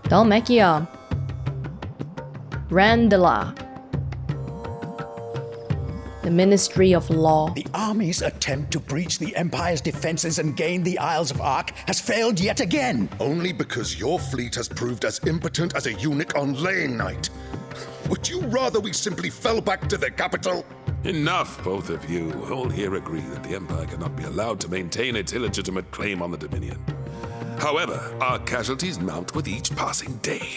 Dhalmekia. Randala. The Ministry of Law. The army's attempt to breach the Empire's defenses and gain the Isles of Ark has failed yet again. Only because your fleet has proved as impotent as a eunuch on laying night. Would you rather we simply fell back to the capital? Enough, both of you. All here agree that the Empire cannot be allowed to maintain its illegitimate claim on the Dominion. However, our casualties mount with each passing day.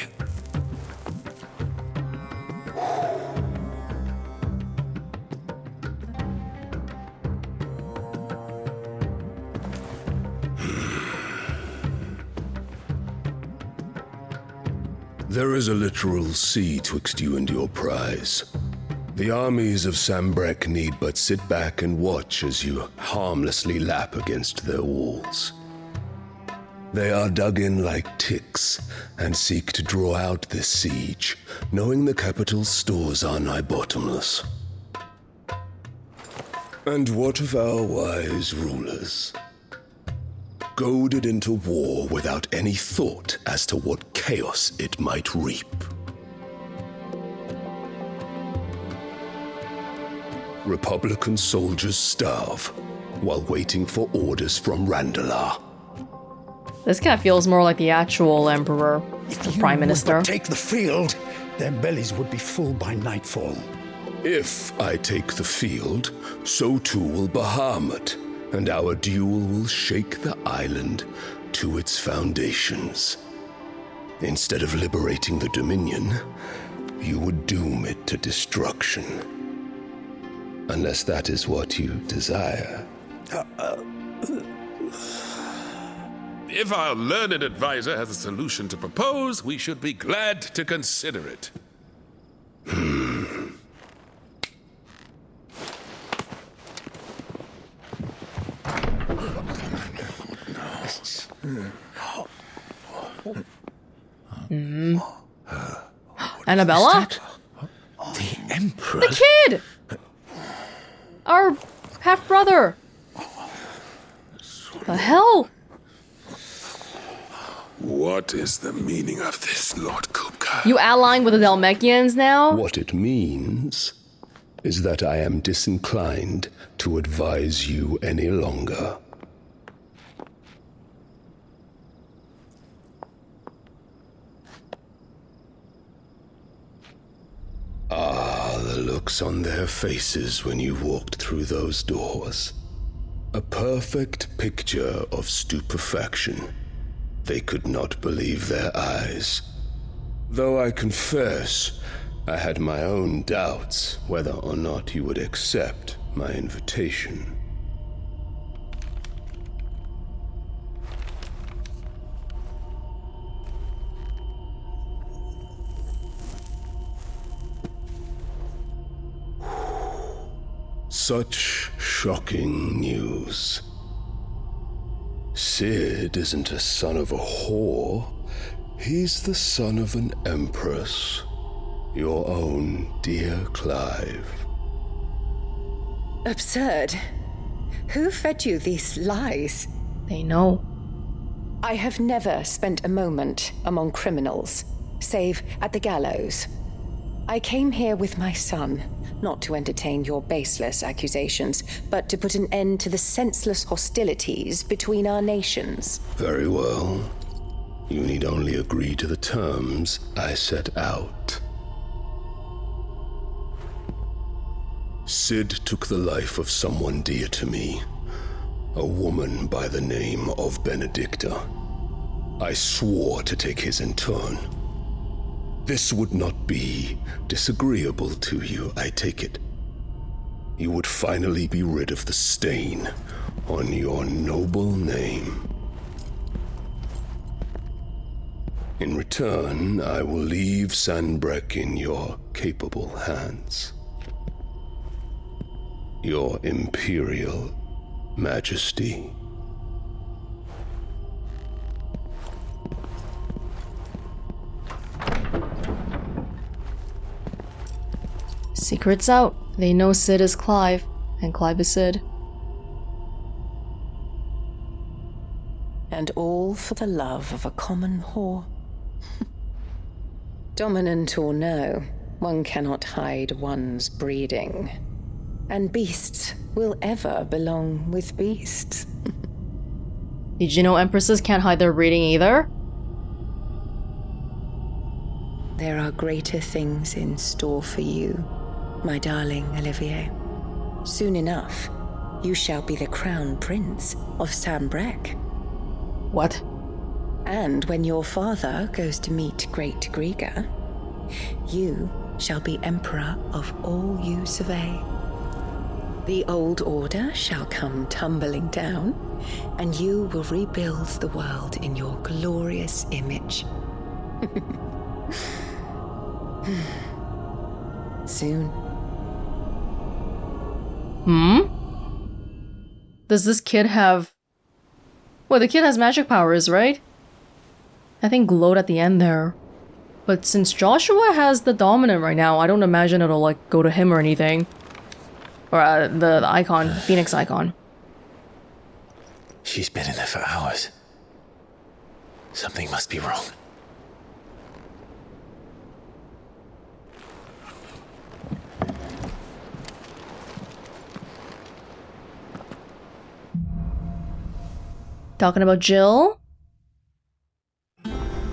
There is a literal sea twixt you and your prize. The armies of Sambrek need but sit back and watch as you harmlessly lap against their walls. They are dug in like ticks and seek to draw out this siege, knowing the capital's stores are nigh bottomless. And what of our wise rulers? Goaded into war without any thought as to what chaos it might reap. Republican soldiers starve while waiting for orders from Randalar. This guy feels more like the actual Emperor, or Prime Minister. If you would but take the field, their bellies would be full by nightfall. If I take the field, so too will Bahamut, and our duel will shake the island to its foundations. Instead of liberating the Dominion, you would doom it to destruction. Unless that is what you desire. If our learned advisor has a solution to propose, we should be glad to consider it. Annabella? The Emperor? The kid! Our half-brother! The hell? What is the meaning of this, Lord Kupka? You allying with the Dhalmekians now? What it means is that I am disinclined to advise you any longer. The looks on their faces when you walked through those doors. A perfect picture of stupefaction. They could not believe their eyes. Though I confess, I had my own doubts whether or not you would accept my invitation. Such shocking news. Sid isn't a son of a whore. He's the son of an empress. Your own dear Clive. Absurd. Who fed you these lies? They know. I have never spent a moment among criminals, save at the gallows. I came here with my son, not to entertain your baseless accusations, but to put an end to the senseless hostilities between our nations. Very well. You need only agree to the terms I set out. Sid took the life of someone dear to me, a woman by the name of Benedicta. I swore to take his in turn. This would not be disagreeable to you, I take it. You would finally be rid of the stain on your noble name. In return, I will leave Sanbreque in your capable hands. Your Imperial Majesty. Secret's out. They know Sid is Clive, and Clive is Sid. And all for the love of a common whore. Dominant or no, one cannot hide one's breeding. And beasts will ever belong with beasts. Did you know empresses can't hide their breeding either? There are greater things in store for you, my darling Olivier. Soon enough, you shall be the crown prince of Sambrec. What? And when your father goes to meet Great Griga, you shall be emperor of all you survey. The old order shall come tumbling down, and you will rebuild the world in your glorious image. Soon. Does this kid have... Well, the kid has magic powers, right? I think glowed at the end there. But since Joshua has the dominant right now, I don't imagine it'll, like, go to him or anything. Or the icon, Phoenix icon. She's been in there for hours. Something must be wrong. Talking about Jill?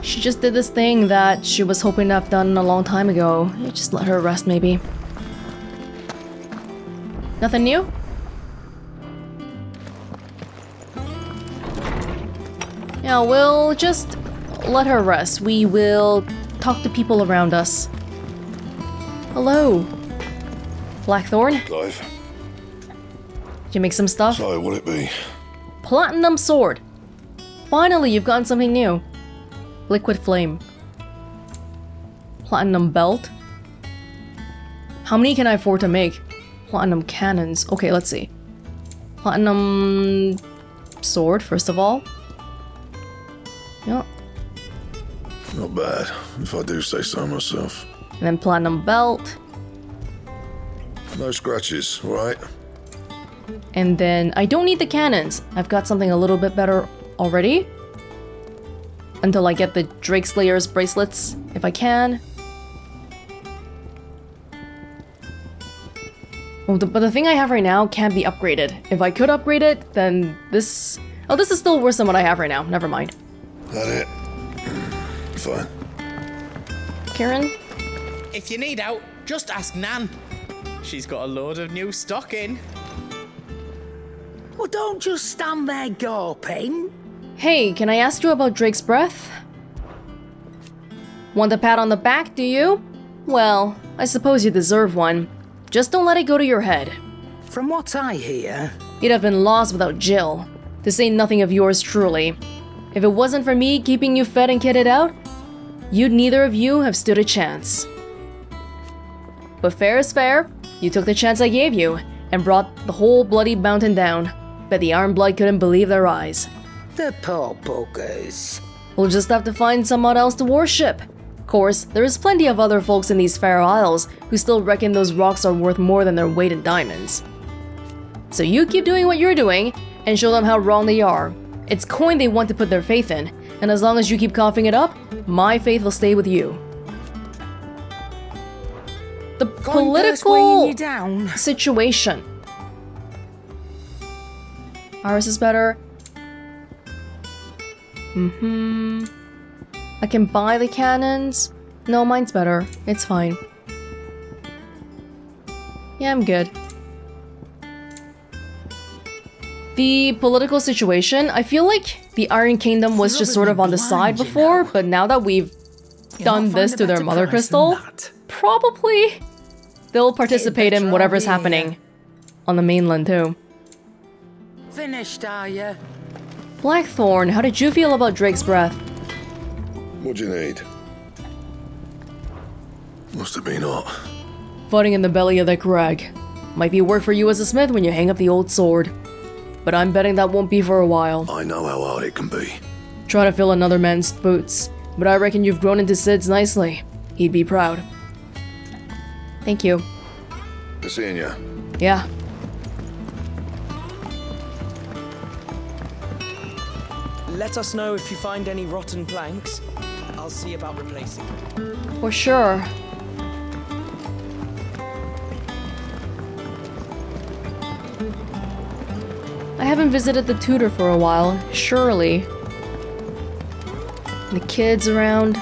She just did this thing that she was hoping to have done a long time ago. Just let her rest, maybe. Nothing new? Yeah, we'll just let her rest. We will talk to people around us. Hello. Blackthorn? Clive, Did you make some stuff? so will it be? Platinum sword. Finally, you've gotten something new. Liquid flame. Platinum belt. How many can I afford to make? Platinum cannons. Okay, let's see. Platinum sword, first of all. Yep. Not bad, if I do say so myself. And then platinum belt. No scratches, right? And then I don't need the cannons. I've got something a little bit better already. Until I get the Drake Slayer's bracelets, if I can. Oh, but the thing I have right now can't be upgraded. If I could upgrade it, then this... Oh, this is still worse than what I have right now. Never mind. That it? Fine. Karen? If you need out, just ask Nan. She's got a load of new stock in. Well, don't just stand there gawping. Hey, can I ask you about Drake's breath? Want a pat on the back, do you? Well, I suppose you deserve one. Just don't let it go to your head. From what I hear, You'd have been lost without Jill, to say nothing of yours truly. If it wasn't for me keeping you fed and kitted out, you'd neither of you have stood a chance. But fair is fair, you took the chance I gave you, and brought the whole bloody mountain down. Bet the Iron Blood couldn't believe their eyes. the poor buggers. We'll just have to find someone else to worship. Of course, there is plenty of other folks in these Fair Isles who still reckon those rocks are worth more than their weight in diamonds. So you keep doing what you're doing, and show them how wrong they are. It's coin they want to put their faith in, and as long as you keep coughing it up, my faith will stay with you. The political situation. Ours is better. I can buy the cannons. No, mine's better. It's fine. Yeah, I'm good. The political situation, I feel like the Iron Kingdom was just sort of on the side before, but now that we've done this to their Mothercrystal, probably they'll participate in whatever's happening on the mainland too. Finished, are you? Blackthorn, how did you feel about Drake's breath? What do you need? Must have been hot. Fighting in the belly of that crag. Might be work for you as a smith when you hang up the old sword. But I'm betting that won't be for a while. I know how hard it can be. Try to fill another man's boots. But I reckon you've grown into Sid's nicely. He'd be proud. Thank you. Good seeing ya. Yeah. Let us know if you find any rotten planks. I'll I'll see about replacing them. For sure. I haven't visited the tutor for a while, surely. The kids around.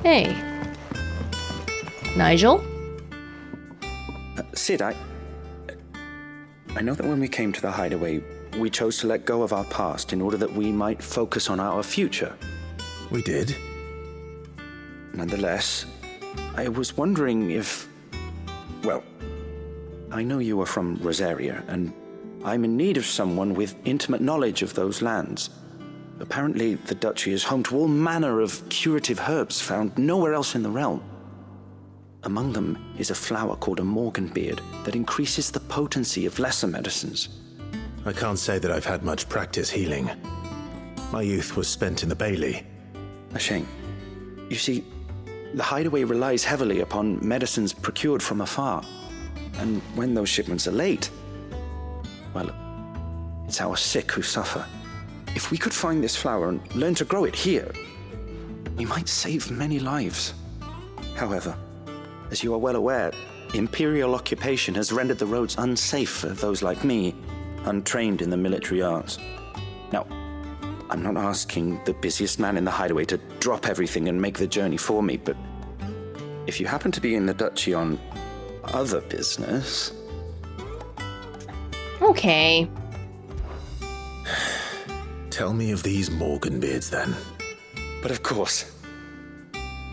Hey. Nigel? Sid, I know that when we came to the Hideaway, we chose to let go of our past in order that we might focus on our future. We did. Nonetheless, I was wondering if... Well, I know you are from Rosaria, and I'm in need of someone with intimate knowledge of those lands. Apparently, the Duchy is home to all manner of curative herbs found nowhere else in the realm. Among them is a flower called a Morganbeard that increases the potency of lesser medicines. I can't say that I've had much practice healing. My youth was spent in the Bailey. A shame. You see, the Hideaway relies heavily upon medicines procured from afar. And when those shipments are late, well, it's our sick who suffer. If we could find this flower and learn to grow it here, we might save many lives. However, as you are well aware, Imperial occupation has rendered the roads unsafe for those like me, untrained in the military arts. Now, I'm not asking the busiest man in the Hideaway to drop everything and make the journey for me, but if you happen to be in the Duchy on other business... Okay. Tell me of these Morganbeards, then. But of course,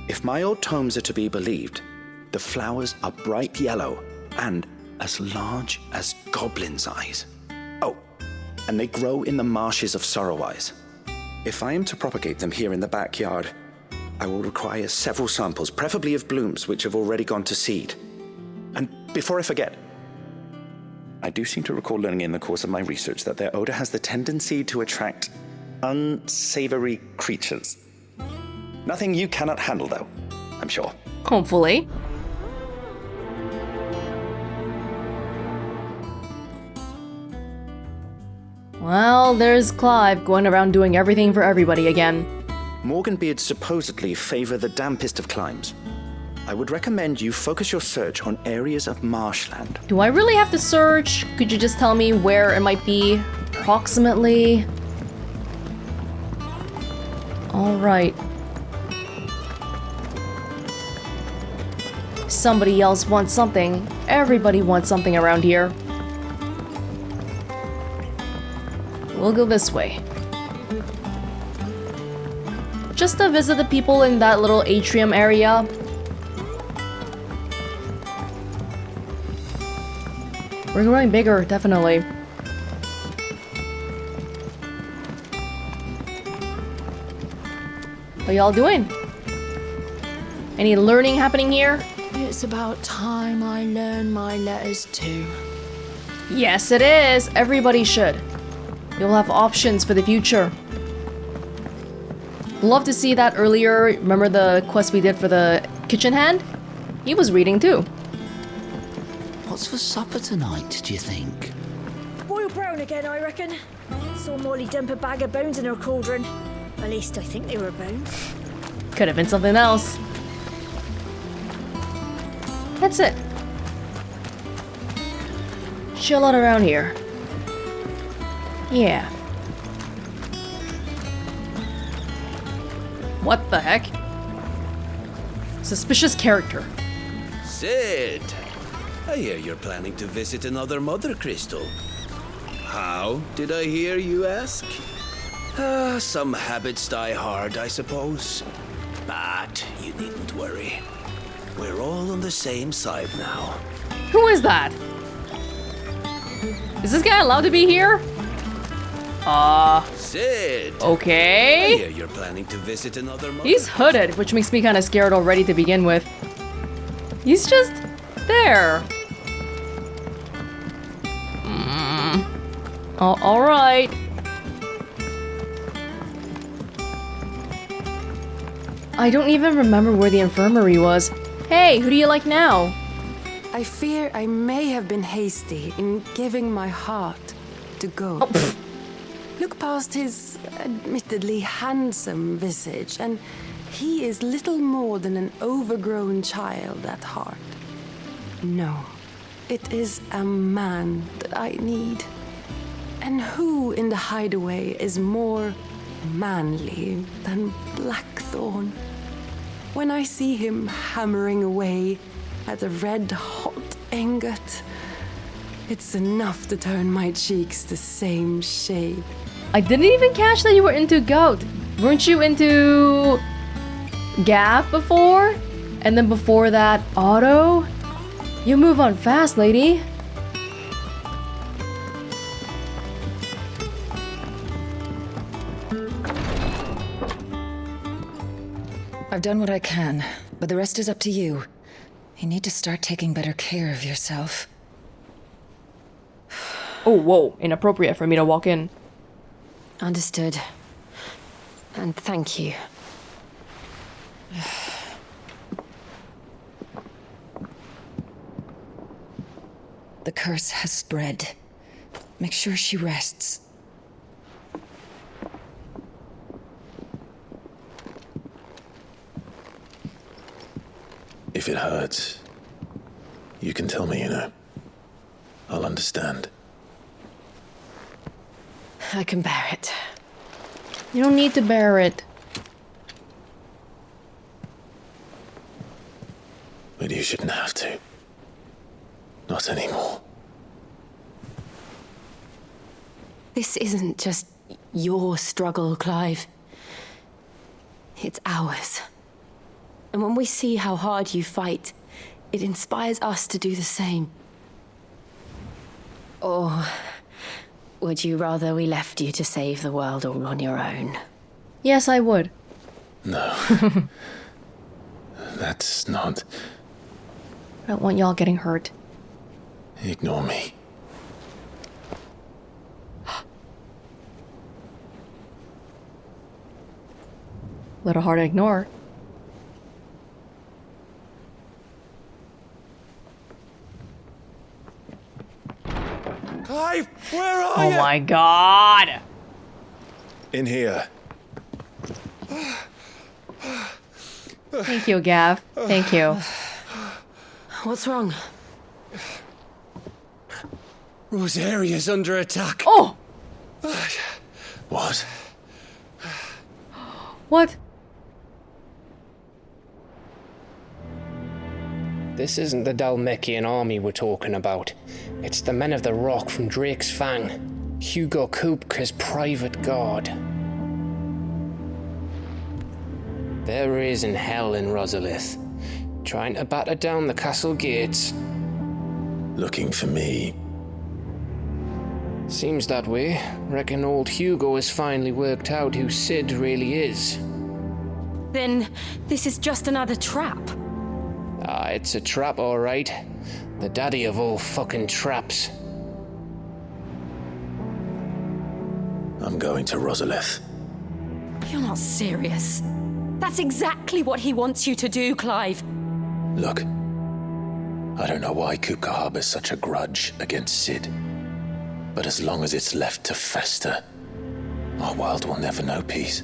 if my old tomes are to be believed, the flowers are bright yellow and as large as goblins' eyes. Oh, and they grow in the marshes of Sorrowise. If I am to propagate them here in the backyard, I will require several samples, preferably of blooms which have already gone to seed. And before I forget, I do seem to recall learning in the course of my research that their odor has the tendency to attract unsavory creatures. Nothing you cannot handle, though, I'm sure. Hopefully. Well, there's Clive going around doing everything for everybody again. Morganbeards supposedly favor the dampest of climes. I would recommend you focus your search on areas of marshland. Do I really have to search? Could you just tell me where it might be? Approximately? Alright. Somebody else wants something. Everybody wants something around here. We'll go this way. Just to visit the people in that little atrium area. We're growing bigger, definitely. What y'all doing? Any learning happening here? It's about time I learn my letters too. Yes, it is. Everybody should. You'll have options for the future. Love to see that earlier. Remember the quest we did for the kitchen hand? He was reading too. What's for supper tonight, do you think? Boiled brown again, I reckon. Saw Molly dump a bag of bones in her cauldron. At least I think they were bones. Could have been something else. That's it. Chill out around here. Yeah. What the heck? Suspicious character. Sid! I hear you're planning to visit another Mothercrystal. How, did I hear you ask? Some habits die hard, I suppose. But you needn't worry. We're all on the same side now. Who is that? Is this guy allowed to be here? Sid! Okay. I hear you're planning to visit another He's hooded, which makes me kind of scared already to begin with. He's just there. Oh, alright. I don't even remember where the infirmary was. Hey, who do you like now? I fear I may have been hasty in giving my heart to go. Oh, Look past his admittedly handsome visage, and he is little more than an overgrown child at heart. No, it is a man that I need. And who in the Hideaway is more manly than Blackthorn? When I see him hammering away at a red-hot ingot, it's enough to turn my cheeks the same shade. I didn't even catch that you were into goat. Weren't you into Gav before? And then before that, Otto? You move on fast, lady. I've done what I can, but the rest is up to you. You need to start taking better care of yourself. Oh, whoa. Inappropriate for me to walk in. Understood. And thank you. The curse has spread. Make sure she rests. If it hurts, you can tell me, I'll understand. I can bear it. You don't need to bear it. But you shouldn't have to. Not anymore. This isn't just your struggle, Clive. It's ours. And when we see how hard you fight, it inspires us to do the same. Or would you rather we left you to save the world all on your own? Yes, I would. No. That's not... I don't want y'all getting hurt. Ignore me. Little hard to ignore. Clive, where are you? Oh my god! In here. Thank you, Gav. Thank you. What's wrong? Rosaria's under attack. Oh! What? What? This isn't the Dalmekian army we're talking about. It's the men of the Rock from Drake's Fang. Hugo Kupka's private guard. They're raising hell in Rosalith, trying to batter down the castle gates. Looking for me. Seems that way. Reckon old Hugo has finally worked out who Sid really is. Then this is just another trap. Ah, it's a trap, all right. The daddy of all fucking traps. I'm going to Rosalith. You're not serious. That's exactly what he wants you to do, Clive. Look, I don't know why Kupka harbors such a grudge against Sid. But as long as it's left to fester, our world will never know peace.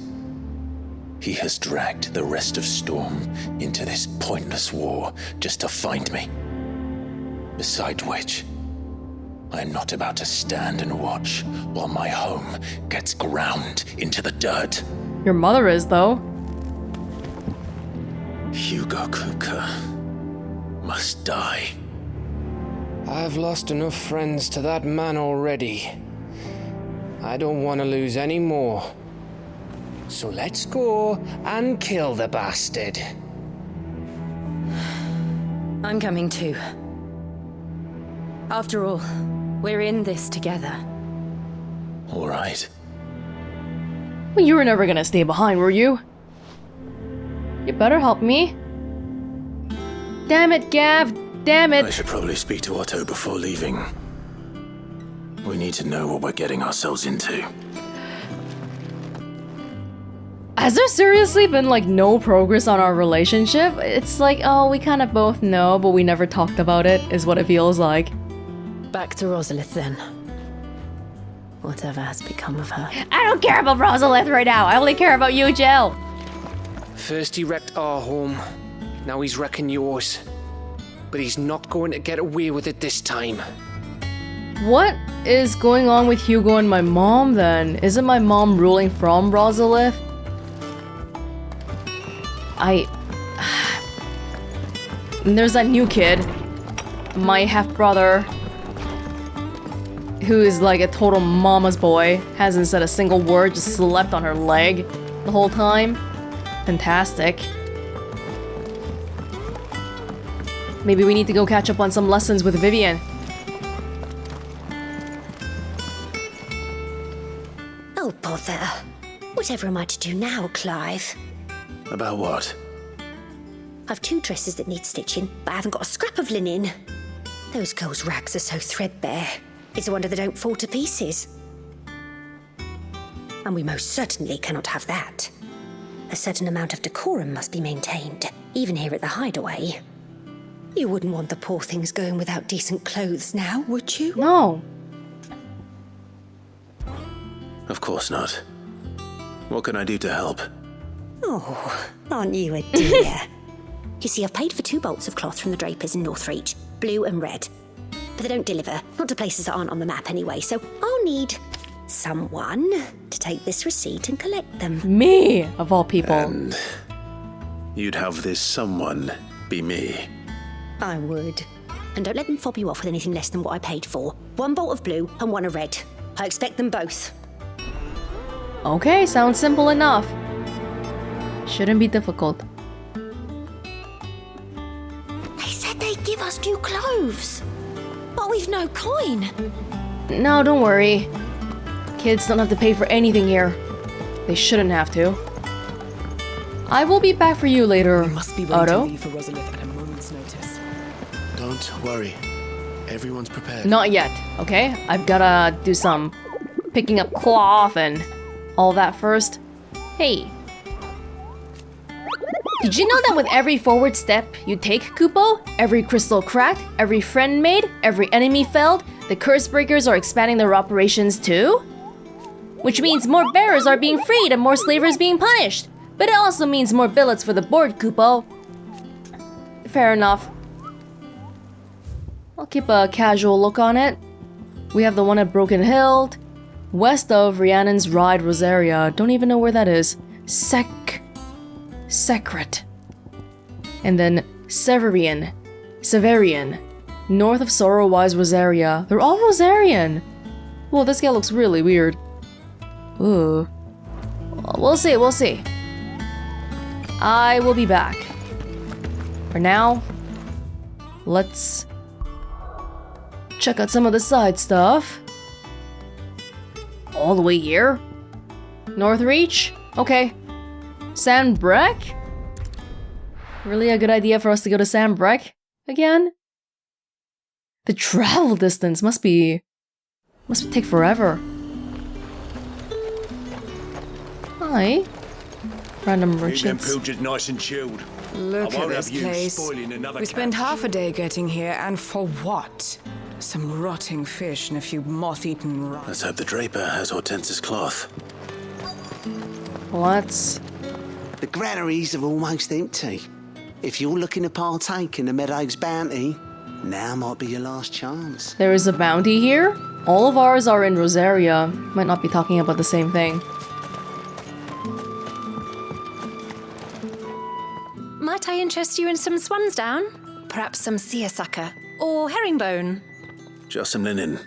He has dragged the rest of Storm into this pointless war just to find me. Besides which, I am not about to stand and watch while my home gets ground into the dirt. Your mother is, though. Hugo Kupka must die. I've lost enough friends to that man already. I don't want to lose any more. So let's go and kill the bastard. I'm coming too. After all, we're in this together. All right. Well, you were never gonna stay behind, were you? You better help me. Damn it, Gav! Damn it! I should probably speak to Otto before leaving. We need to know what we're getting ourselves into. Has there seriously been, like, no progress on our relationship? It's like, oh, we kind of both know, but we never talked about it, is what it feels like. Back to Rosalith, then. Whatever has become of her. I don't care about Rosalith right now. I only care about you, Jill. First he wrecked our home, now he's wrecking yours. But he's not going to get away with it this time. What is going on with Hugo and my mom then? Isn't my mom ruling from Rosalith? And there's that new kid, my half-brother, who is like a total mama's boy, hasn't said a single word, just slept on her leg the whole time. Fantastic. Maybe we need to go catch up on some lessons with Vivian. Oh, bother. Whatever am I to do now, Clive? About what? I've 2 dresses that need stitching, but I haven't got a scrap of linen. Those girls' rags are so threadbare. It's a wonder they don't fall to pieces. And we most certainly cannot have that. A certain amount of decorum must be maintained, even here at the Hideaway. You wouldn't want the poor things going without decent clothes now, would you? No. Of course not. What can I do to help? Oh, aren't you a dear? You see, I've paid for 2 bolts of cloth from the drapers in Northreach, blue and red. But they don't deliver, not to places that aren't on the map anyway, so I'll need someone to take this receipt and collect them. Me, of all people. And you'd have this someone be me. I would. And don't let them fob you off with anything less than what I paid for. 1 bolt of blue and 1 of red. I expect them both. Okay, sounds simple enough. Shouldn't be difficult. They said they'd give us new clothes. But we've no coin. No, don't worry. Kids don't have to pay for anything here. They shouldn't have to. I will be back for you later, Otto. For Rosalith at a moment's notice. Don't worry. Everyone's prepared. Not yet, okay? I've gotta do some picking up cloth and all that first. Hey. Did you know that with every forward step you take, Kupo, every crystal cracked, every friend made, every enemy felled, the curse breakers are expanding their operations too? Which means more bearers are being freed and more slavers being punished. But it also means more billets for the board, Kupo. Fair enough. I'll keep a casual look on it. We have the one at Broken Hill, west of Rhiannon's Ride, Rosaria. Don't even know where that is. Secret. And then Severian, north of Sorrowwise, Rosaria. They're all Rosarian. Whoa, this guy looks really weird. Ooh. We'll see. I will be back. For now, let's check out some of the side stuff. All the way here? Northreach? Okay. Sandbreck? Really a good idea for us to go to Sandbreck again? The travel distance must take forever. Hi. Random merchants. Keep them pilgers nice and chilled. Look at this place. We spent half a day getting here, and for what? Some rotting fish and a few moth-eaten rats. Let's hope the draper has Hortense's cloth. What? The granaries are almost empty. If you're looking to partake in the Meadow's bounty, now might be your last chance. There is a bounty here? All of ours are in Rosaria. Might not be talking about the same thing. Might I interest you in some swansdown? Perhaps some seersucker or herringbone? Just some linen.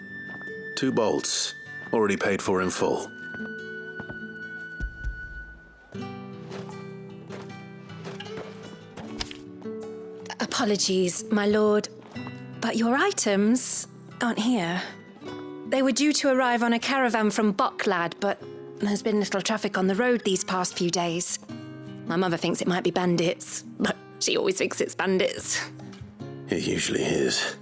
2 bolts. Already paid for in full. Apologies, my lord, but your items aren't here. They were due to arrive on a caravan from Boklad, but there's been little traffic on the road these past few days. My mother thinks it might be bandits, but she always thinks it's bandits. It usually is.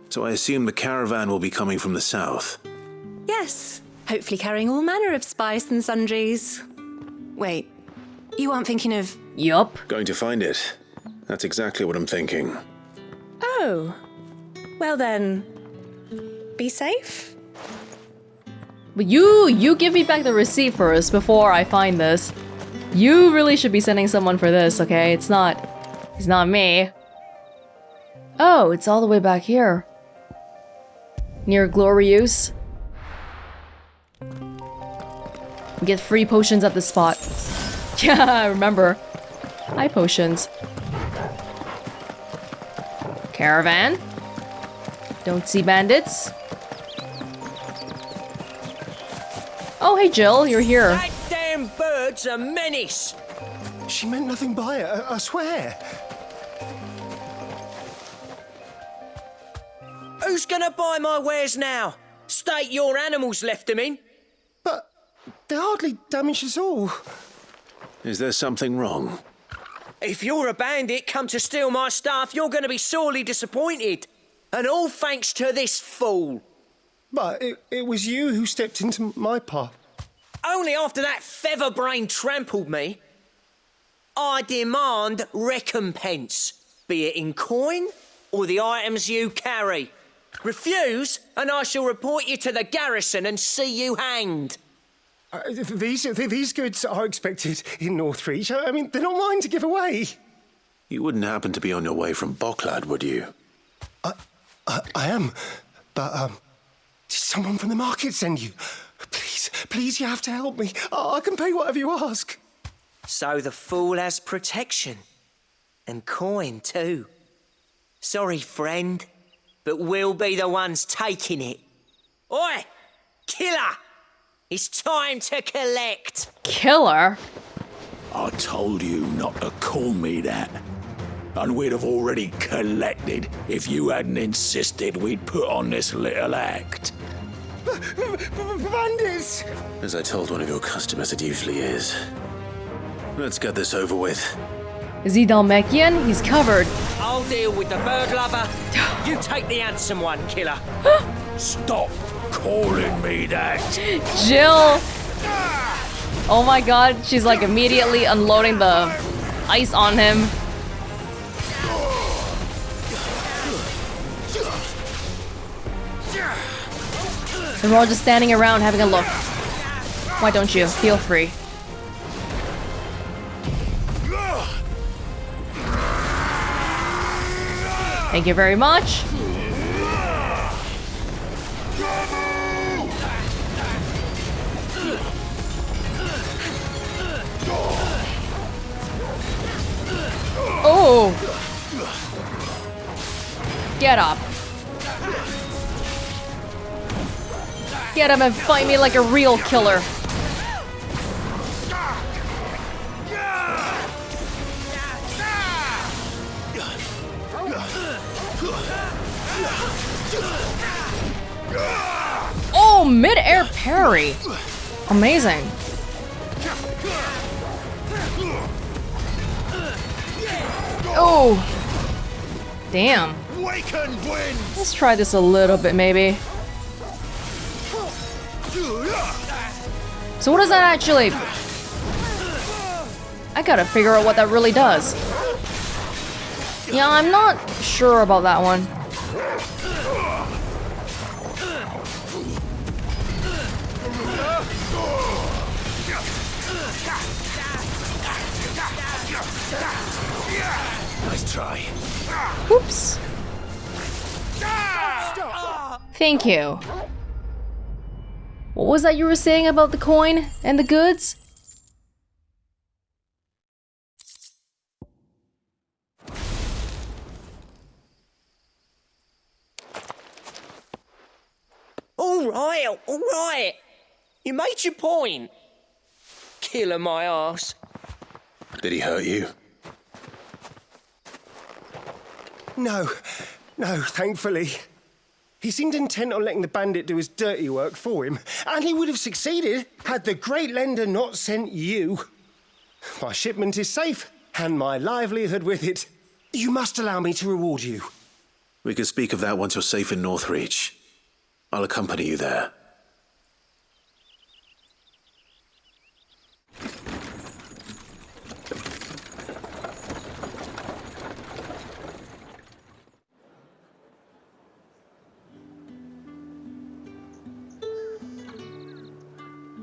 So I assume the caravan will be coming from the south. Yes, hopefully carrying all manner of spice and sundries. Wait, you aren't thinking of... Yup. Going to find it. That's exactly what I'm thinking. Oh. Well then, be safe. But you give me back the receipt first before I find this. You really should be sending someone for this, okay? It's not me. Oh, it's all the way back here. Near Glorious. Get free potions at this spot. Yeah, I remember. High potions. Caravan. Don't see bandits. Oh, hey Jill, you're here. That damn bird's a menace. She meant nothing by it, I swear. Who's gonna buy my wares now? State your animals left them in. But they hardly damaged us all. Is there something wrong? If you're a bandit come to steal my stuff, you're gonna be sorely disappointed. And all thanks to this fool. But it was you who stepped into my path. Only after that feather-brain trampled me. I demand recompense, be it in coin or the items you carry. Refuse, and I shall report you to the garrison and see you hanged. These goods are expected in Northreach. I mean, they're not mine to give away. You wouldn't happen to be on your way from Bocklad, would you? I am, but did someone from the market send you? Please, you have to help me. I can pay whatever you ask. So the fool has protection. And coin, too. Sorry, friend, but we'll be the ones taking it. Oi! Killer! It's time to collect! Killer? I told you not to call me that. And we'd have already collected if you hadn't insisted we'd put on this little act. Bandits! As I told one of your customers, it usually is. Let's get this over with. Is he Dalmekian? He's covered. I'll deal with the bird lover. You take the handsome one, killer. Stop calling me that. Jill! Oh my god, she's like immediately unloading the ice on him. And we're all just standing around having a look. Why don't you? Feel free. Thank you very much. Oh! Get up. Get him and fight me like a real killer. Oh, mid-air parry. Amazing. Oh. Damn. Let's try this a little bit, maybe. So what does that actually... I gotta figure out what that really does. Yeah, I'm not sure about that one. Nice try. Oops. Thank you. What was that you were saying about the coin and the goods? All right. You made your point. Killer my ass. Did he hurt you? No, thankfully. He seemed intent on letting the bandit do his dirty work for him, and he would have succeeded had the great lender not sent you. My shipment is safe, and my livelihood with it. You must allow me to reward you. We can speak of that once you're safe in Northreach. I'll accompany you there.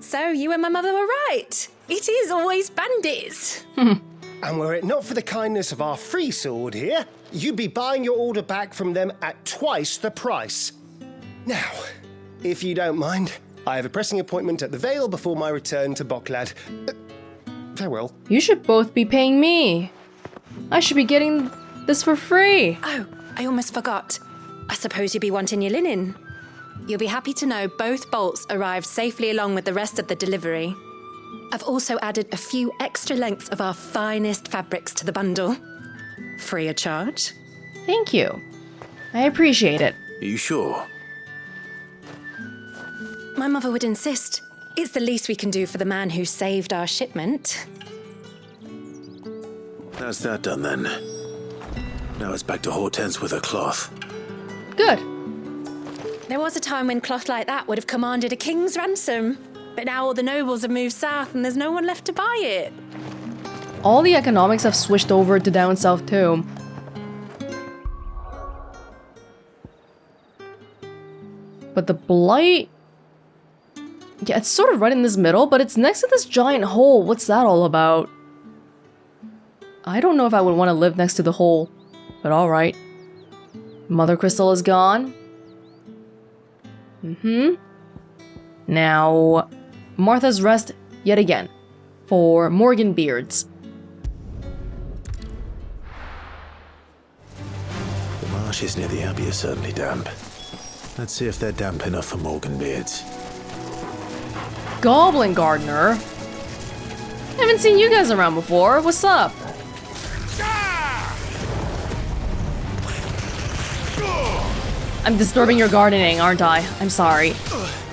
So you and my mother were right. It is always bandits. And were it not for the kindness of our free sword here, you'd be buying your order back from them at twice the price. Now, if you don't mind, I have a pressing appointment at the Vale before my return to Boklad. Farewell. You should both be paying me. I should be getting this for free. Oh, I almost forgot. I suppose you'll be wanting your linen. You'll be happy to know both bolts arrived safely along with the rest of the delivery. I've also added a few extra lengths of our finest fabrics to the bundle. Free of charge. Thank you. I appreciate it. Are you sure? My mother would insist. It's the least we can do for the man who saved our shipment. That's that done then. Now it's back to Hortense with her cloth. Good. There was a time when cloth like that would have commanded a king's ransom. But now all the nobles have moved south and there's no one left to buy it. All the economics have switched over to down south too. But the Blight... Yeah, it's sort of right in this middle, but it's next to this giant hole. What's that all about? I don't know if I would want to live next to the hole, but alright. Mothercrystal is gone. Now, Martha's Rest yet again for Morgan Beards. The marshes near the Abbey are certainly damp. Let's see if they're damp enough for Morgan Beards. Goblin Gardener? Haven't seen you guys around before. What's up? I'm disturbing your gardening, aren't I? I'm sorry.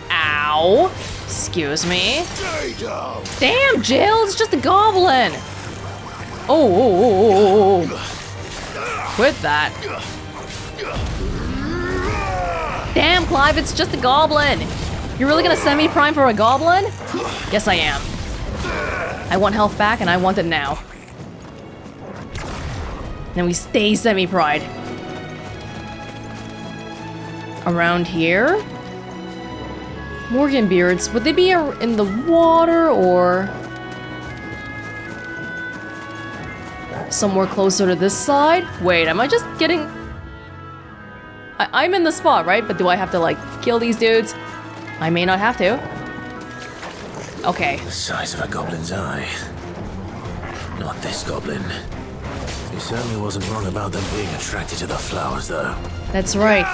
Ow. Excuse me. Damn, Jill, it's just a goblin. Oh. Quit that. Damn, Clive, it's just a goblin. You're really gonna send me prime for a goblin? Yes, I am. I want health back, and I want it now. Then we stay semi-pride. Around here? Morgan Beards, would they be in the water or somewhere closer to this side? Wait, am I just getting... I'm in the spot, right? But do I have to, like, kill these dudes? I may not have to. Okay. The size of a goblin's eye. Not this goblin. He certainly wasn't wrong about them being attracted to the flowers, though. That's right.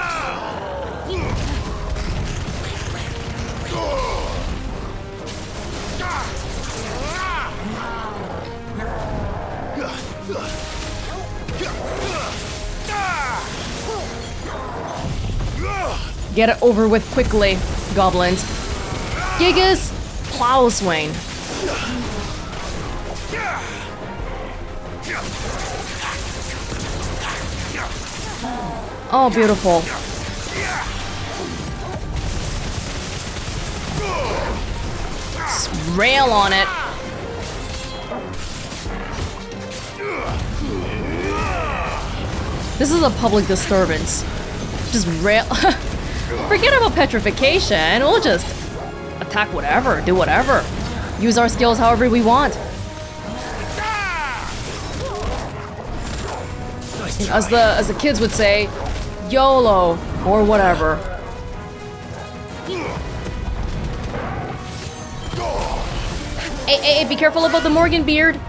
Get it over with quickly, goblins. Gigas, plow swing. Oh, beautiful. Just rail on it. This is a public disturbance. Just rail. Forget about petrification. We'll just attack whatever, do whatever. Use our skills however we want. As the kids would say, YOLO or whatever. Hey, be careful about the Morgan Beard.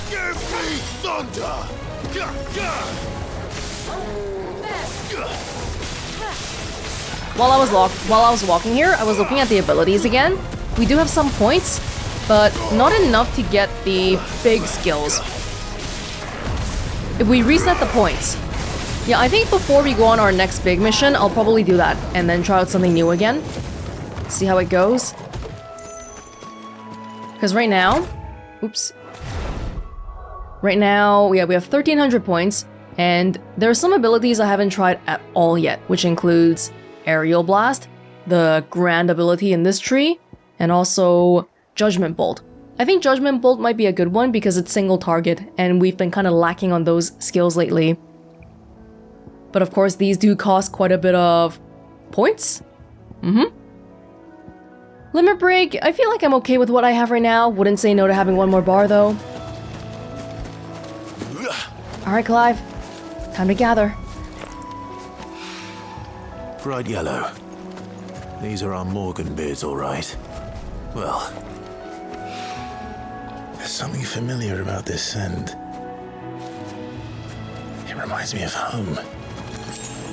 Give me thunder! While I was walking here, I was looking at the abilities again. We do have some points, but not enough to get the big skills. If we reset the points. Yeah, I think before we go on our next big mission, I'll probably do that and then try out something new again. See how it goes. Because right now... Oops. Right now, yeah, we have 1,300 points, and there are some abilities I haven't tried at all yet, which includes Aerial Blast, the grand ability in this tree, and also Judgment Bolt. I think Judgment Bolt might be a good one because it's single target, and we've been kind of lacking on those skills lately. But of course, these do cost quite a bit of points. Limit break, I feel like I'm okay with what I have right now. Wouldn't say no to having one more bar though. Alright, Clive. Time to gather. Bright yellow. These are our Morgan beards, all right. Well, there's something familiar about this scent. It reminds me of home.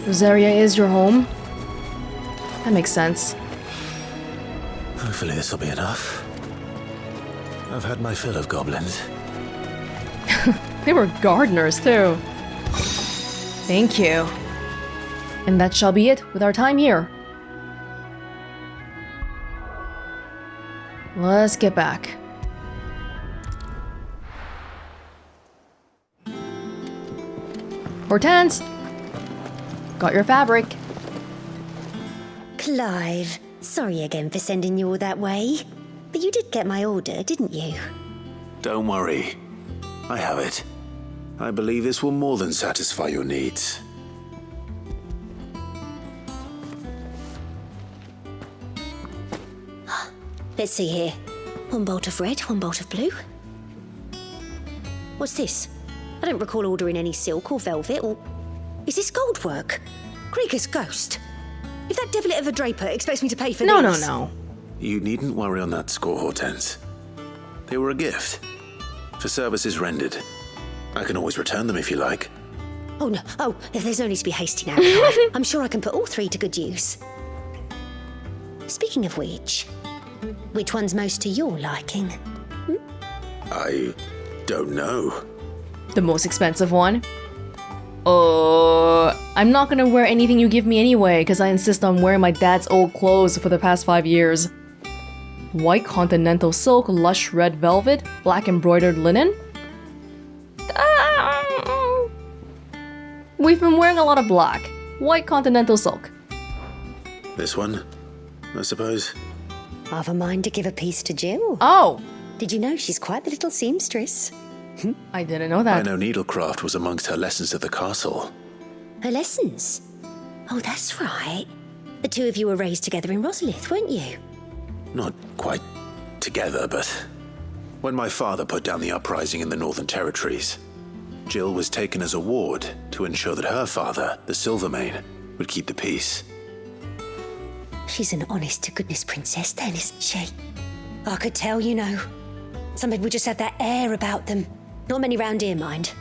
Rosaria is your home? That makes sense. Hopefully this will be enough. I've had my fill of goblins. They were gardeners, too. Thank you. And that shall be it with our time here. Let's get back. Hortense! Got your fabric. Clive, sorry again for sending you all that way. But you did get my order, didn't you? Don't worry. I have it. I believe this will more than satisfy your needs. Let's see here. One bolt of red, one bolt of blue. What's this? I don't recall ordering any silk or velvet or... Is this gold work? Krieger's ghost. If that devilet of a draper expects me to pay for this... No. You needn't worry on that score, Hortense. They were a gift. For services rendered. I can always return them if you like. Oh, no. Oh, there's no need to be hasty now, Clive. I'm sure I can put all three to good use. Speaking of which one's most to your liking? I don't know. The most expensive one? I'm not gonna wear anything you give me anyway, because I insist on wearing my dad's old clothes for the past 5 years. White continental silk, lush red velvet, black embroidered linen? We've been wearing a lot of black. White continental silk. This one, I suppose. I've a mind to give a piece to Jill. Oh! Did you know she's quite the little seamstress? I didn't know that. I know needlecraft was amongst her lessons at the castle. Her lessons? Oh, that's right. The two of you were raised together in Rosalith, weren't you? Not quite together, but when my father put down the uprising in the Northern Territories, Jill was taken as a ward to ensure that her father, the Silvermane, would keep the peace. She's an honest-to-goodness princess then, isn't she? I could tell, you know. Some people just have that air about them. Not many round here, mind.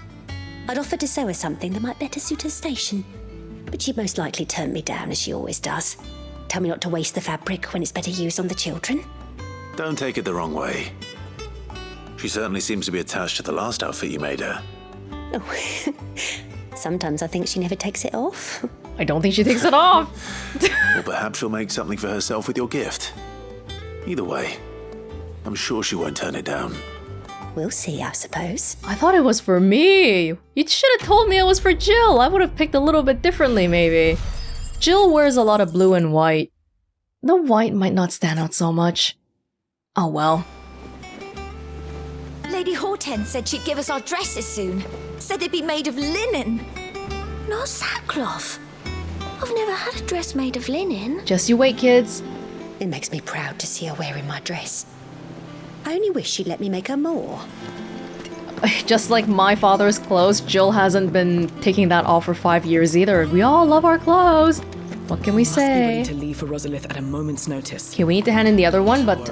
I'd offered to sew her something that might better suit her station. But she'd most likely turn me down, as she always does. Tell me not to waste the fabric when it's better used on the children. Don't take it the wrong way. She certainly seems to be attached to the last outfit you made her. Oh, sometimes I think she never takes it off. I don't think she takes it off. Or perhaps she'll make something for herself with your gift. Either way, I'm sure she won't turn it down. We'll see, I suppose. I thought it was for me. You should have told me it was for Jill. I would have picked a little bit differently, maybe. Jill wears a lot of blue and white. The white might not stand out so much. Oh well. Lady Hortense said she'd give us our dresses soon. Said they'd be made of linen. Not sackcloth. I've never had a dress made of linen. Just you wait, kids. It makes me proud to see her wearing my dress. I only wish she'd let me make her more. Just like my father's clothes, Jill hasn't been taking that off for 5 years either. We all love our clothes. What can we say? Must be ready to leave for Rosalith at a moment's notice. Okay, we need to hand in the other one, but...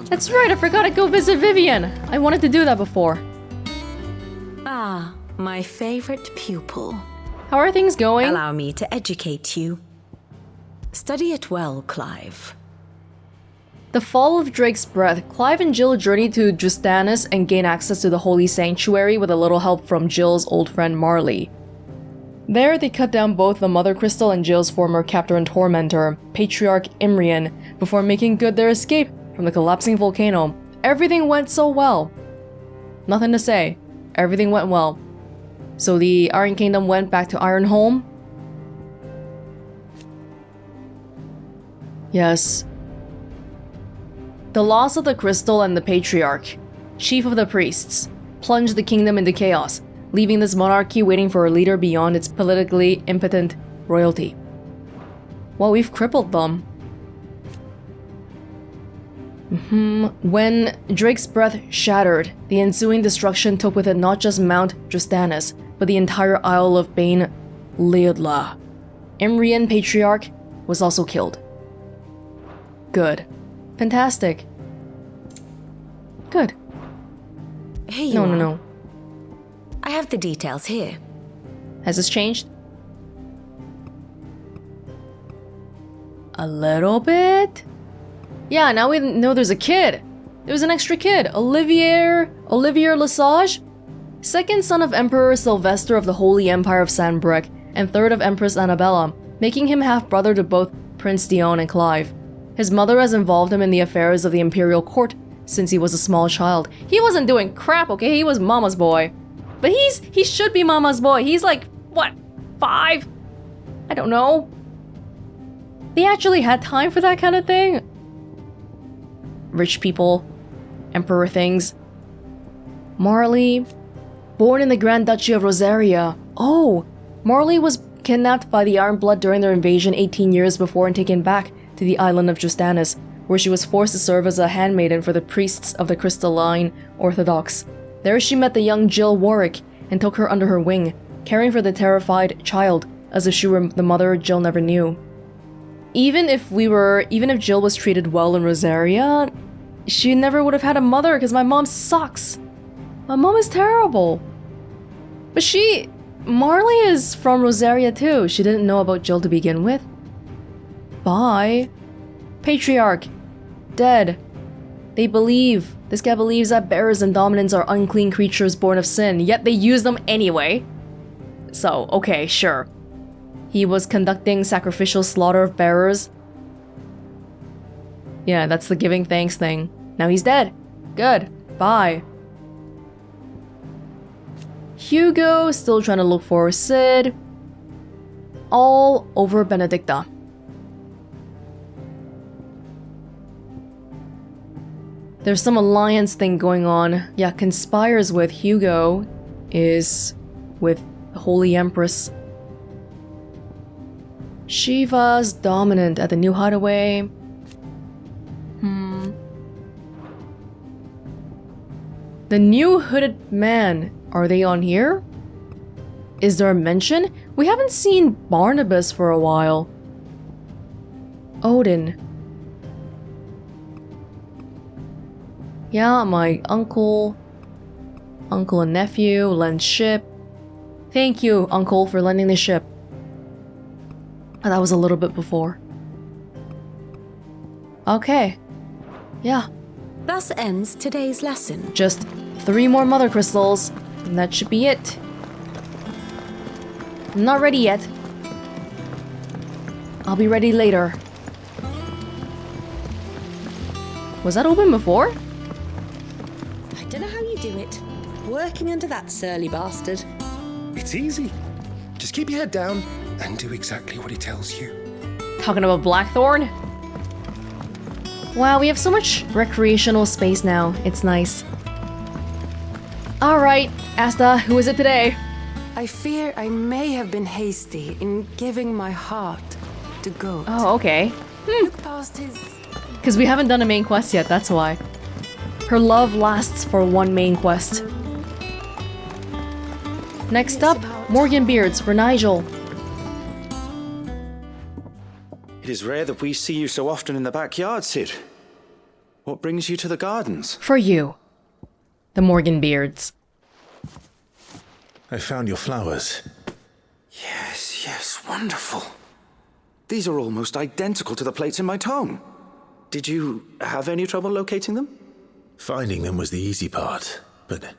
That's right, I forgot to go visit Vivian. I wanted to do that before. Ah, my favorite pupil. How are things going? Allow me to educate you. Study it well, Clive. The fall of Drake's Breath, Clive and Jill journey to Drustanus and gain access to the Holy Sanctuary with a little help from Jill's old friend Marley. There, they cut down both the Mothercrystal and Jill's former captor and tormentor, Patriarch Imrian, before making good their escape from the collapsing volcano. Everything went so well. Nothing to say. Everything went well. So the Iron Kingdom went back to Ironholm? Yes. The loss of the crystal and the Patriarch, chief of the priests, plunged the kingdom into chaos, leaving this monarchy waiting for a leader beyond its politically impotent royalty. Well, we've crippled them. When Drake's breath shattered, the ensuing destruction took with it not just Mount Drustanus, but the entire Isle of Bane Leodla. Imrian Patriarch was also killed. Good. Fantastic. Good. Here you are. No. I have the details here. Has this changed? A little bit? Yeah, now we know there's a kid. There's an extra kid. Olivier Lesage? Second son of Emperor Sylvester of the Holy Empire of Sanbreque, and third of Empress Annabella, making him half-brother to both Prince Dion and Clive. His mother has involved him in the affairs of the Imperial court since he was a small child. He wasn't doing crap, okay? He was mama's boy. But he should be mama's boy. He's like, what, 5? I don't know. They actually had time for that kind of thing? Rich people, emperor things. Marley, born in the Grand Duchy of Rosaria. Oh, Marley was kidnapped by the Iron Blood during their invasion 18 years before and taken back to the island of Drustanus, where she was forced to serve as a handmaiden for the priests of the Crystalline Orthodox. There she met the young Jill Warwick and took her under her wing, caring for the terrified child as if she were the mother Jill never knew. Even if Jill was treated well in Rosaria, she never would have had a mother because my mom sucks. My mom is terrible. But Marley is from Rosaria too. She didn't know about Jill to begin with. Bye. Patriarch. Dead. This guy believes that bearers and dominants are unclean creatures born of sin, yet they use them anyway. So, okay, sure. He was conducting sacrificial slaughter of bearers. Yeah, that's the giving thanks thing. Now he's dead. Good. Bye. Hugo still trying to look for Sid. All over Benedicta. There's some alliance thing going on. Yeah, conspires with Hugo is with the Holy Empress. Shiva's dominant at the new Hideaway. The new hooded man. Are they on here? Is there a mention? We haven't seen Barnabas for a while. Odin. Yeah, my uncle and nephew lend ship. Thank you, uncle, for lending the ship. That was a little bit before. Okay. Yeah. Thus ends today's lesson. Just 3 more Mothercrystals, and that should be it. I'm not ready yet. I'll be ready later. Was that open before? I don't know how you do it. Working under that surly bastard. It's easy. Just keep your head down and do exactly what he tells you. Talking about Blackthorn? Wow, we have so much recreational space now. It's nice. Alright, Asta, who is it today? I fear I may have been hasty in giving my heart to Goat. Oh, okay. Look past his... Because we haven't done a main quest yet, that's why. Her love lasts for 1 main quest. Next up, Morgan Beards for Nigel. It is rare that we see you so often in the backyard, Sid. What brings you to the gardens? For you. The Morgan Beards. I found your flowers. Yes, wonderful. These are almost identical to the plates in my tome. Did you have any trouble locating them? Finding them was the easy part, but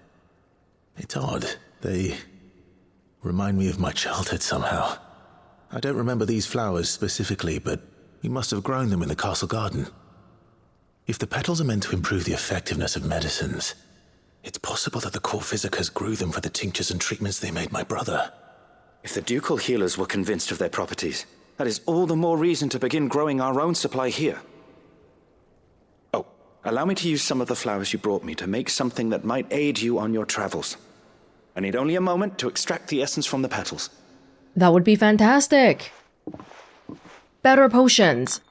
it's odd. They remind me of my childhood somehow. I don't remember these flowers specifically, but we must have grown them in the castle garden. If the petals are meant to improve the effectiveness of medicines, it's possible that the core physicers grew them for the tinctures and treatments they made my brother. If the ducal healers were convinced of their properties, that is all the more reason to begin growing our own supply here. Oh, allow me to use some of the flowers you brought me to make something that might aid you on your travels. I need only a moment to extract the essence from the petals. That would be fantastic. Better potions.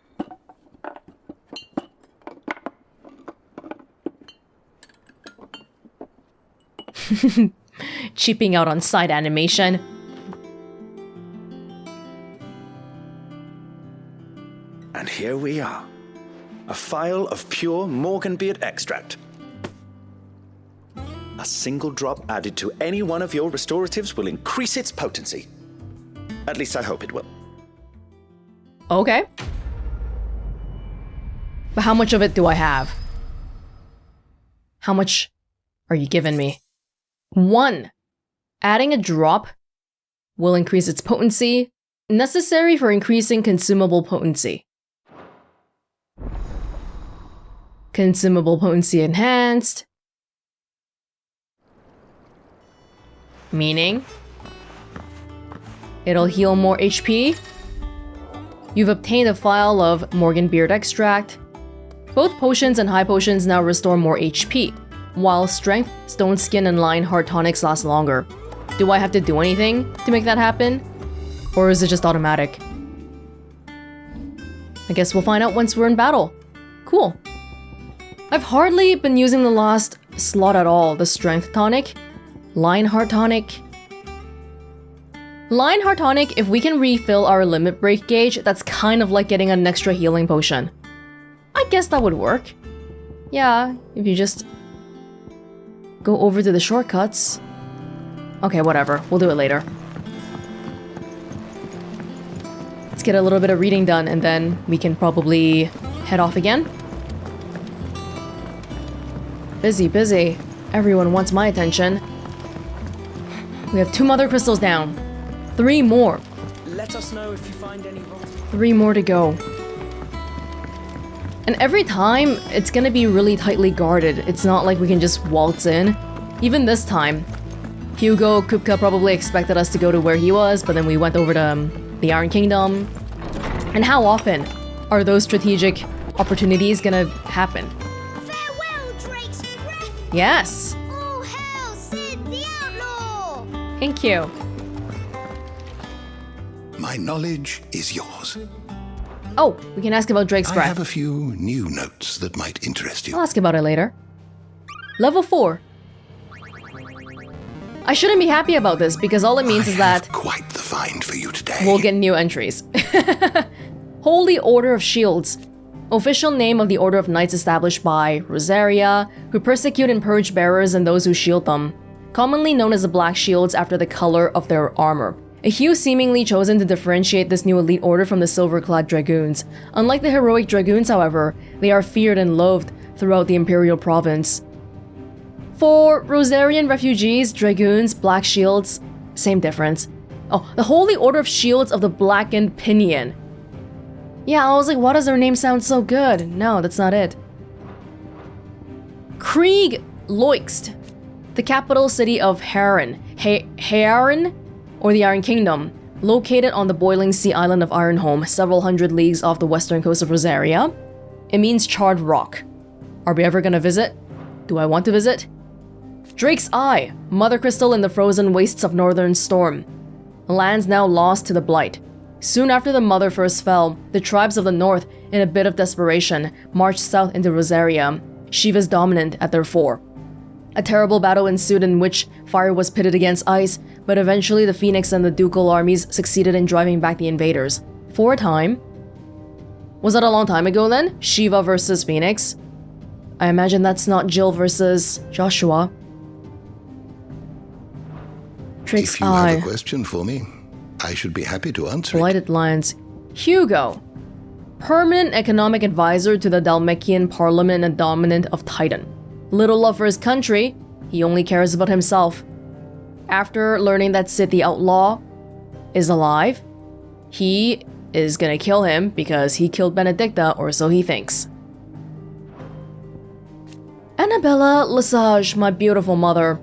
Cheaping out on side animation. And here we are. A phial of pure Morganbeard extract. A single drop added to any one of your restoratives will increase its potency. At least I hope it will. Okay. But how much of it do I have? How much are you giving me? 1. Adding a drop will increase its potency, necessary for increasing consumable potency. Consumable potency enhanced. Meaning, it'll heal more HP. You've obtained a phial of Morganbeard extract. Both potions and high potions now restore more HP, while strength, stone skin, and lion heart tonics last longer. Do I have to do anything to make that happen? Or is it just automatic? I guess we'll find out once we're in battle. Cool. I've hardly been using the last slot at all, the strength tonic. Lionheart tonic. Lionheart tonic, if we can refill our limit break gauge, that's kind of like getting an extra healing potion. I guess that would work. Yeah, if you just go over to the shortcuts. Okay, whatever. We'll do it later. Let's get a little bit of reading done and then we can probably head off again. Busy, busy. Everyone wants my attention. We have 2 Mothercrystals down. 3 more. Let us know if you find any. 3 more to go. And every time, it's gonna be really tightly guarded. It's not like we can just waltz in. Even this time, Hugo, Kupka probably expected us to go to where he was, but then we went over to the Iron Kingdom. And how often are those strategic opportunities gonna happen? Farewell, Drake's breath! Yes! All hail Sid the Outlaw! Thank you. My knowledge is yours. Oh, we can ask about Drake's I breath. have a few new notes that might interest you. I'll ask about it later. Level 4. I shouldn't be happy about this because all it means is that quite the find for you today. We'll get new entries. Holy Order of Shields. Official name of the Order of Knights established by Rosaria, who persecute and purge bearers and those who shield them. Commonly known as the Black Shields after the color of their armor. A hue seemingly chosen to differentiate this new elite order from the silver-clad Dragoons. Unlike the heroic Dragoons, however, they are feared and loathed throughout the Imperial province. For Rosarian refugees, Dragoons, Black Shields, same difference. Oh, the Holy Order of Shields of the Blackened Pinion. Yeah, I was like, why does their name sound so good? No, that's not it. Krieg Loixt, the capital city of Harren. Harren? Or the Iron Kingdom, located on the boiling sea island of Ironholm, several hundred leagues off the western coast of Rosaria. It means charred rock. Are we ever gonna visit? Do I want to visit? Drake's Eye, Mothercrystal in the frozen wastes of Northern Storm. Lands now lost to the Blight. Soon after the Mother first fell, the tribes of the north, in a bit of desperation, marched south into Rosaria, Shiva's dominant at their fore. A terrible battle ensued in which fire was pitted against ice, but eventually the Phoenix and the Ducal armies succeeded in driving back the invaders. For a time. Was that a long time ago then? Shiva versus Phoenix? I imagine that's not Jill versus Joshua. Drake's If you Eye. have a question for me, I should be happy to answer it. Blighted Lions. Hugo. Permanent economic advisor to the Dhalmekian Parliament and dominant of Titan. Little love for his country, he only cares about himself. After learning that Sid the Outlaw is alive, he is gonna kill him because he killed Benedicta, or so he thinks. Annabella Lesage, my beautiful mother.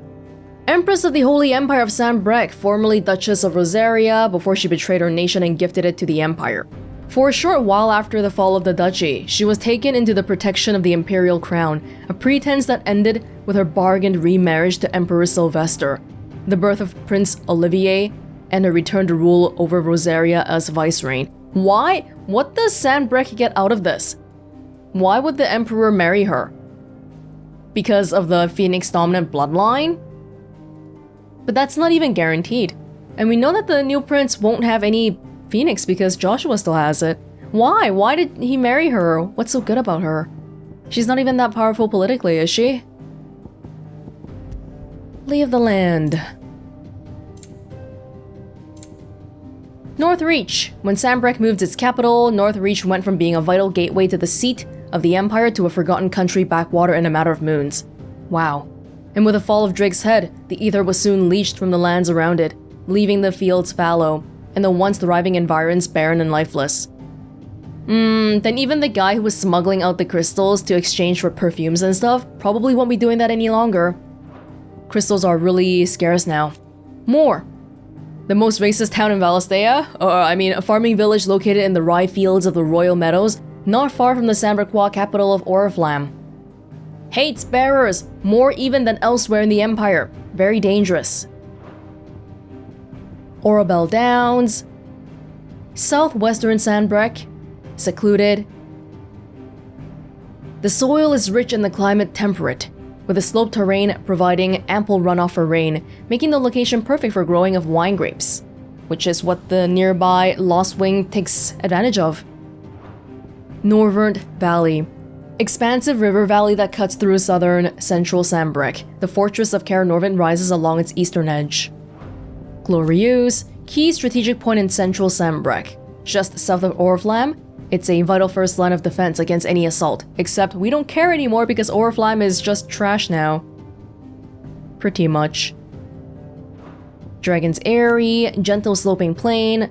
Empress of the Holy Empire of Sanbreque, formerly Duchess of Rosaria before she betrayed her nation and gifted it to the Empire. For a short while after the fall of the duchy, she was taken into the protection of the Imperial crown, a pretense that ended with her bargained remarriage to Emperor Sylvester. the birth of Prince Olivier, and her return to rule over Rosaria as vicereign. Why? What does Sanbreque get out of this? Why would the Emperor marry her? Because of the Phoenix dominant bloodline? But that's not even guaranteed. And we know that the new prince won't have any Phoenix because Joshua still has it. Why? Why did he marry her? What's so good about her? She's not even that powerful politically, is she? Lay of the land. Northreach. When Sanbreque moved its capital, Northreach went from being a vital gateway to the seat of the Empire to a forgotten country backwater in a matter of moons. Wow. And with the fall of Drake's head, the aether was soon leached from the lands around it, leaving the fields fallow, and the once thriving environs barren and lifeless. Then even the guy who was smuggling out the crystals to exchange for perfumes and stuff probably won't be doing that any longer. Crystals are really scarce now. More. The most racist town in Valisthea, a farming village located in the rye fields of the Royal Meadows, not far from the Sanbreque capital of Oriflamme. Hates bearers, more even than elsewhere in the Empire. Very dangerous. Orabel Downs. Southwestern Sanbreque. Secluded. The soil is rich and the climate temperate, with the sloped terrain providing ample runoff for rain, making the location perfect for growing of wine grapes, which is what the nearby Lost Wing takes advantage of. Northern Valley. Expansive river valley that cuts through southern central Sanbreque. The fortress of Caer Norvin rises along its eastern edge. Glorious, key strategic point in central Sanbreque. Just south of Oriflamme, it's a vital first line of defense against any assault, except we don't care anymore because Oriflamme is just trash now. Pretty much. Dragon's Eyrie, gentle sloping plain,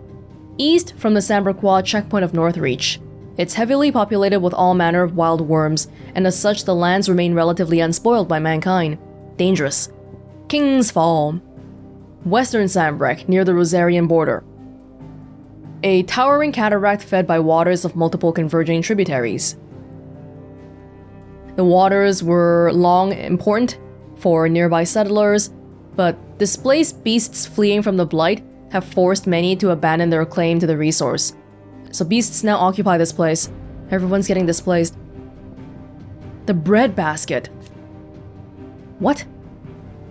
east from the Sanbreque checkpoint of Northreach. It's heavily populated with all manner of wild worms, and as such the lands remain relatively unspoiled by mankind. Dangerous. King's Fall. Western Sanbreque, near the Rosarian border. A towering cataract fed by waters of multiple converging tributaries. The waters were long important for nearby settlers, but displaced beasts fleeing from the Blight have forced many to abandon their claim to the resource. So beasts now occupy this place. Everyone's getting displaced. The Breadbasket. What?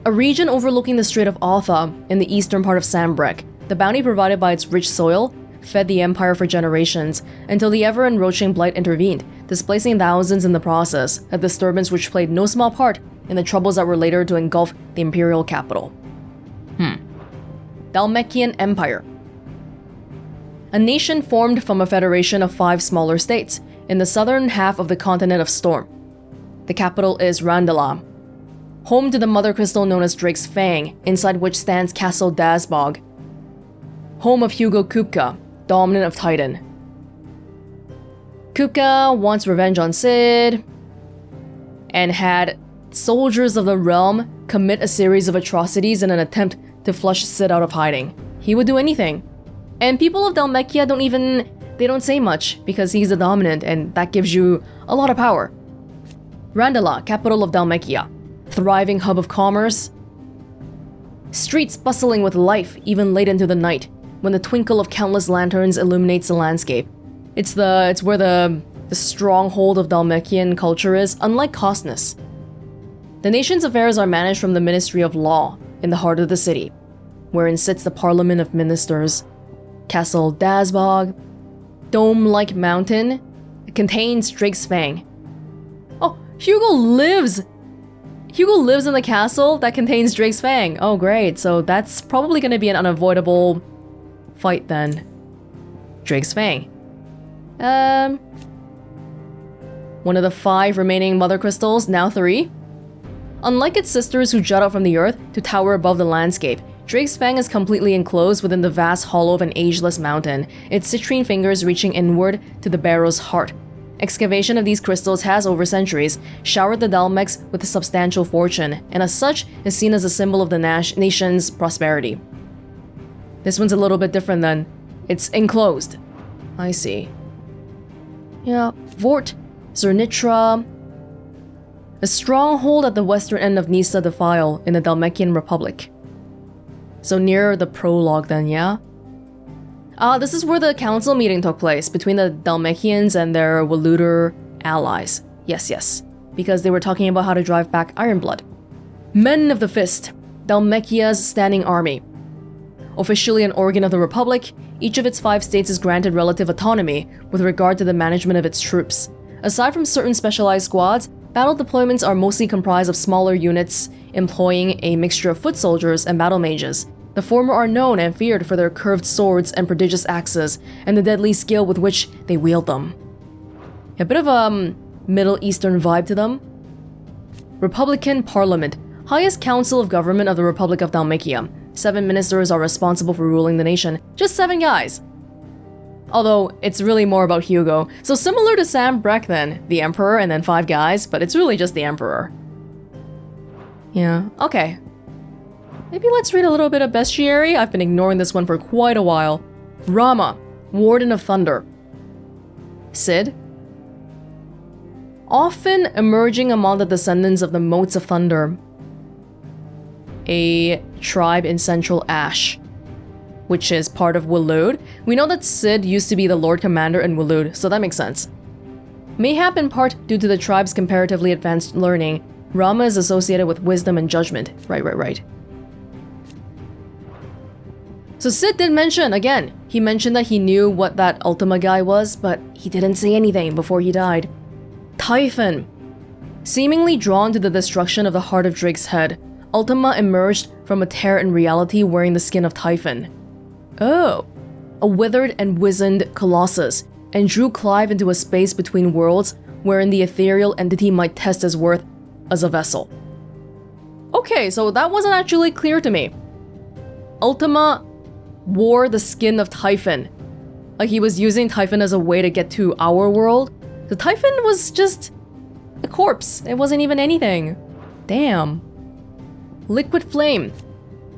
A region overlooking the Strait of Altha in the eastern part of Sanbreque. The bounty provided by its rich soil fed the Empire for generations, until the ever-encroaching Blight intervened, displacing thousands in the process, a disturbance which played no small part in the troubles that were later to engulf the Imperial capital. Dhalmekian Empire. A nation formed from a federation of 5 smaller states, in the southern half of the continent of Storm. The capital is Randala, home to the Mothercrystal known as Drake's Fang, inside which stands Castle Dasbog. Home of Hugo Kupka, dominant of Titan. Kupka wants revenge on Cid, and had soldiers of the realm commit a series of atrocities in an attempt to flush Cid out of hiding. He would do anything. And people of Dhalmekia don't say much, because he's the dominant, and that gives you a lot of power. Randala, capital of Dhalmekia. Thriving hub of commerce. Streets bustling with life even late into the night, when the twinkle of countless lanterns illuminates the landscape. It's where the stronghold of Dhalmekian culture is, unlike Kosnus. The nation's affairs are managed from the Ministry of Law, in the heart of the city, wherein sits the Parliament of Ministers. Castle Dasbog, dome-like mountain, contains Drake's Fang. Oh, Hugo lives in the castle that contains Drake's Fang. Oh, great. So that's probably going to be an unavoidable fight then. Drake's Fang. One of the 5 remaining Mothercrystals, now 3. Unlike its sisters who jut out from the earth to tower above the landscape, Drake's Fang is completely enclosed within the vast hollow of an ageless mountain, its citrine fingers reaching inward to the barrow's heart. Excavation of these crystals has, over centuries, showered the Dhalmex with a substantial fortune, and as such is seen as a symbol of the nation's prosperity. This one's a little bit different then. It's enclosed. I see. Yeah, Vort, Zernitra. A stronghold at the western end of Nisa Defile in the Dhalmekian Republic. So near the prologue then, yeah? This is where the council meeting took place between the Dhalmekians and their Waluder allies. Yes. Because they were talking about how to drive back Ironblood. Men of the Fist, Dhalmekia's standing army. Officially an organ of the Republic, each of its 5 states is granted relative autonomy with regard to the management of its troops. Aside from certain specialized squads, battle deployments are mostly comprised of smaller units employing a mixture of foot soldiers and battle mages. The former are known and feared for their curved swords and prodigious axes, and the deadly skill with which they wield them. A bit of a Middle Eastern vibe to them. Republican Parliament, highest council of government of the Republic of Dhalmekia. 7 ministers are responsible for ruling the nation. Just 7 guys. Although, it's really more about Hugo. So similar to Sam Breck then, the Emperor and then 5 guys, but it's really just the Emperor. Yeah, okay. Maybe let's read a little bit of Bestiary. I've been ignoring this one for quite a while. Rama, Warden of Thunder. Cid. Often emerging among the descendants of the Motes of Thunder. A tribe in Central Ash, which is part of Waloed. We know that Cid used to be the Lord Commander in Waloed, so that makes sense. Mayhap in part due to the tribe's comparatively advanced learning, Rama is associated with wisdom and judgment. Right. So Cid did mention, again, he mentioned that he knew what that Ultima guy was, but he didn't say anything before he died. Typhon. Seemingly drawn to the destruction of the heart of Drake's head, Ultima emerged from a tear in reality wearing the skin of Typhon. Oh. A withered and wizened colossus, and drew Clive into a space between worlds wherein the ethereal entity might test his worth as a vessel. Okay, so that wasn't actually clear to me. Ultima wore the skin of Typhon. Like he was using Typhon as a way to get to our world. The Typhon was just a corpse. It wasn't even anything. Damn. Liquid flame.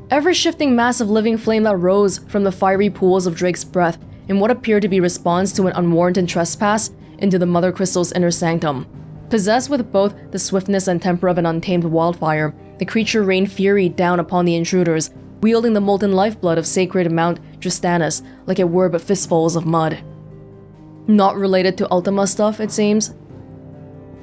Ever-shifting mass of living flame that rose from the fiery pools of Drake's breath in what appeared to be response to an unwarranted trespass into the Mothercrystals' inner sanctum. Possessed with both the swiftness and temper of an untamed wildfire, the creature rained fury down upon the intruders, wielding the molten lifeblood of sacred Mount Dristanus like it were but fistfuls of mud. Not related to Ultima stuff, it seems.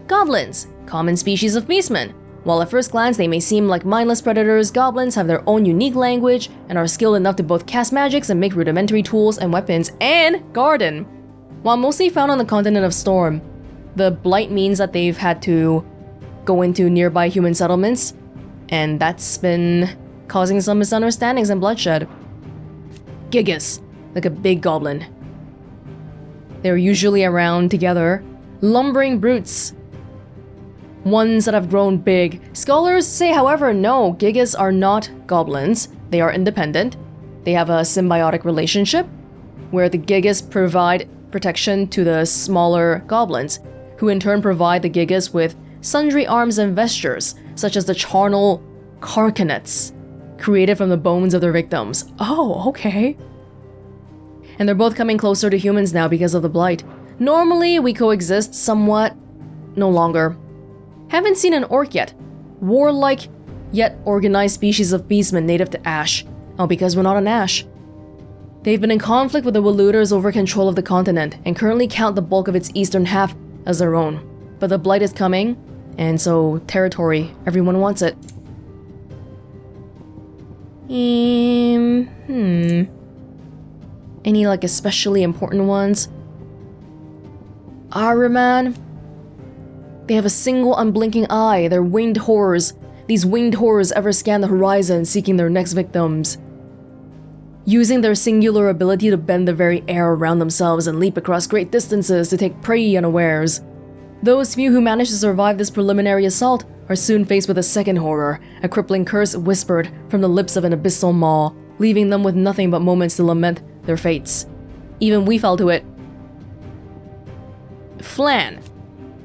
Goblins, common species of beastmen. While at first glance they may seem like mindless predators, goblins have their own unique language and are skilled enough to both cast magics and make rudimentary tools and weapons and garden. While mostly found on the continent of Storm, the Blight means that they've had to go into nearby human settlements, and that's been causing some misunderstandings and bloodshed. Gigas, like a big goblin. They're usually around together. Lumbering brutes. Ones that have grown big. Scholars say, however, no, Gigas are not goblins. They are independent. They have a symbiotic relationship, where the Gigas provide protection to the smaller goblins, who in turn provide the Gigas with sundry arms and vestures, such as the charnel carcanets, created from the bones of their victims. Oh, okay. And they're both coming closer to humans now because of the Blight. Normally, we coexist somewhat. No longer. Haven't seen an orc yet. Warlike, yet organized species of beastmen native to Ash. Oh, because we're not on Ash. They've been in conflict with the Waluders over control of the continent, and currently count the bulk of its eastern half as their own. But the Blight is coming, and so territory, everyone wants it. Any like especially important ones? Ahriman. They have a single unblinking eye, they're winged horrors. These winged horrors ever scan the horizon seeking their next victims. Using their singular ability to bend the very air around themselves and leap across great distances to take prey unawares. Those few who manage to survive this preliminary assault are soon faced with a second horror, a crippling curse whispered from the lips of an abyssal maw, leaving them with nothing but moments to lament their fates. Even we fell to it. Flan.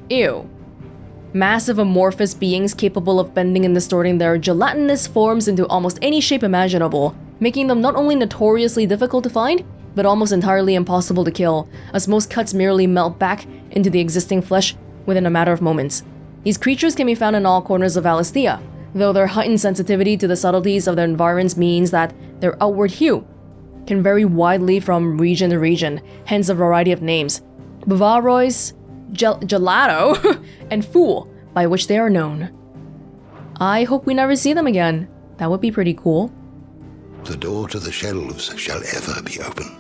Ew. Massive amorphous beings capable of bending and distorting their gelatinous forms into almost any shape imaginable, making them not only notoriously difficult to find, but almost entirely impossible to kill, as most cuts merely melt back into the existing flesh within a matter of moments. These creatures can be found in all corners of Valisthea, though their heightened sensitivity to the subtleties of their environs means that their outward hue can vary widely from region to region, hence a variety of names. Bavarois, Gelato, and Fool, by which they are known. I hope we never see them again. That would be pretty cool. The door to the shelves shall ever be open.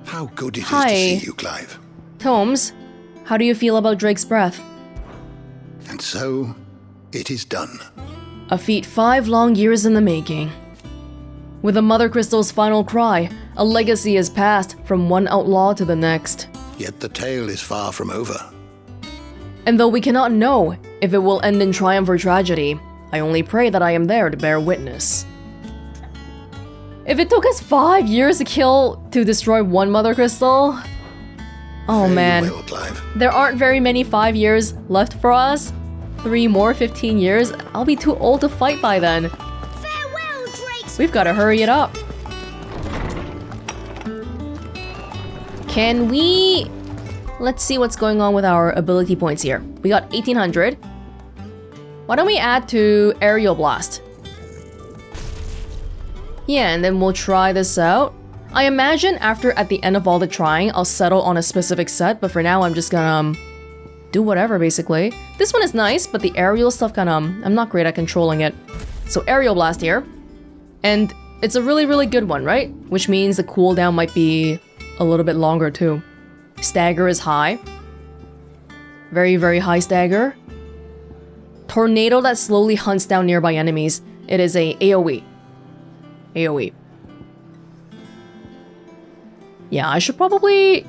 How good it is to see you, Clive. Tomes, how do you feel about Drake's breath? And so, it is done. A feat 5 long years in the making. With the Mothercrystals' final cry, a legacy is passed from one outlaw to the next. Yet the tale is far from over. And though we cannot know if it will end in triumph or tragedy, I only pray that I am there to bear witness. If it took us 5 years to destroy one Mothercrystal... Oh Very man. well, Clive. There aren't very many 5 years left for us. 3 more 15 years? I'll be too old to fight by then. Farewell, Drakes. We've got to hurry it up. Can we... Let's see what's going on with our ability points here. We got 1800. Why don't we add to Aerial Blast? Yeah, and then we'll try this out. I imagine at the end of all the trying, I'll settle on a specific set, but for now I'm just gonna do whatever basically. This one is nice, but the aerial stuff I'm not great at controlling it. So Aerial Blast here. And it's a really, really good one, right? Which means the cooldown might be a little bit longer too. Stagger is high. Very, very high stagger. Tornado that slowly hunts down nearby enemies. It is a AoE. AoE. Yeah, I should probably...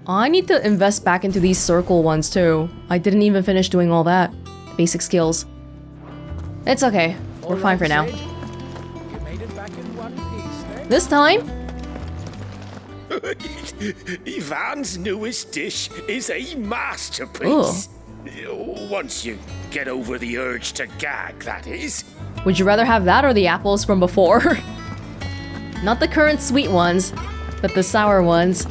I need to invest back into these circle ones too. I didn't even finish doing all that. Basic skills. It's okay. We're fine for now. This time... Ivan's newest dish is a masterpiece. Once you get over the urge to gag, that is. Would you rather have that or the apples from before? Not the current sweet ones, but the sour ones.